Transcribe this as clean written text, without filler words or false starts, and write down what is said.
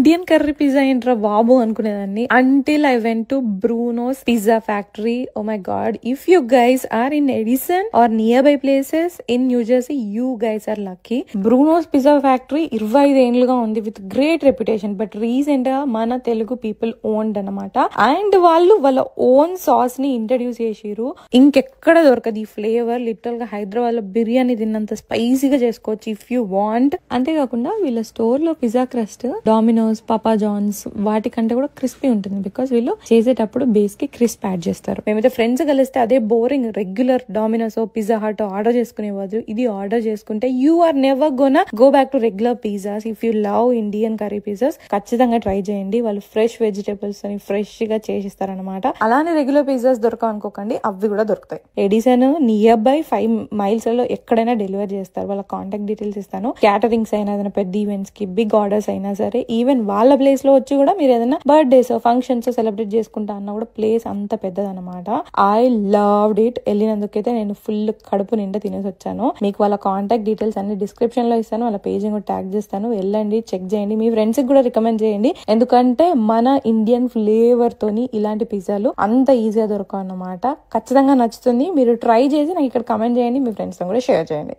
Indian curry pizza ఏంట్రా బాబు అనుకునేదాన్ని until I went to Bruno's Pizza Factory. Oh my god, if you guys are in Edison or nearby places in New Jersey, you guys are lucky. Bruno's Pizza Factory 25 ఏళ్ళుగా ఉంది with great reputation, but recent గా మన Telugu people owned అనమాట. And వాళ్ళు వాళ్ళ own sauce ని introduce చేసిరు. ఇంకెక్కడ దొరకదు ఈ ఫ్లేవర్. లిటరల్ గా హైదరాబాద్ లో బిర్యానీ తిన్నంత స్పైసీగా చేసుకోవచ్చు ఇఫ్ యూ వాంట్. అంతేకాకుండా వీళ్ళ స్టోర్ లో పిజ్జా క్రస్ట్ డామినోస్, పాపా జాన్స్ వాటికంటే కూడా క్రిస్పీ ఉంటుంది. బికాస్ వీళ్ళు చేసేటప్పుడు బేస్ కి క్రిస్ప్ యాడ్ చేస్తారు. మేమైతే ఫ్రెండ్స్ కలిస్తే అదే boring regular Domino's Pizza Hut order చేసుకునే బదులు ఇది ఆర్డర్ చేసుకుంటే you are never gonna go back to regular pizzas. If you love Indian curry pizzas ఖచ్చితంగా ట్రై చేయండి. వాళ్ళు ఫ్రెష్ వెజిటేబుల్స్ అని ఫ్రెష్ గా చేసిస్తారనమాట. అలానే రెగ్యులర్ పిజ్జాస్ దొరకవు అనుకోకండి, అవి కూడా దొరుకుతాయి. ఎడిసన్ నియర్ బై 5 miles లో ఎక్కడైనా డెలివరీ చేస్తారు. వాళ్ళ కాంటాక్ట్ డీటెయిల్స్ ఇస్తాను. క్యాటరింగ్స్ అయినా ఏదైనా పెద్ద ఈవెంట్స్ కి బిగ్ ఆర్డర్స్ అయినా సరే, ఈవెన్ వాళ్ళ ప్లేస్ లో వచ్చి కూడా మీరు ఏదైనా బర్త్డేస్ ఫంక్షన్స్ సెలబ్రేట్ చేసుకుంటా అన్న కూడా ప్లేస్ అంత పెద్దదన్నమాట. I loved it. వెళ్ళినందుకైతే నేను ఫుల్ కడుపు నిండా తినేసి వచ్చాను. మీకు వాళ్ళ కాంటాక్ట్ డీటెయిల్స్ అన్ని డిస్క్రిప్షన్ లో ఇస్తాను. వాళ్ళ పేజ్ కూడా ట్యాగ్ చేస్తాను. వెళ్ళండి, చెక్ చేయండి. మీ ఫ్రెండ్స్ కి కూడా రికమెండ్ చేయండి. ఎందుకంటే మన ఇండియన్ ఫ్లేవర్ తోని ఇలాంటి పిజ్జాలు అంత ఈజీగా దొరకవు అన్నమాట. ఖచ్చితంగా నచ్చుతుంది. మీరు ట్రై చేసి నాకు ఇక్కడ కమెంట్ చేయండి. మీ ఫ్రెండ్స్ తో కూడా షేర్ చేయండి.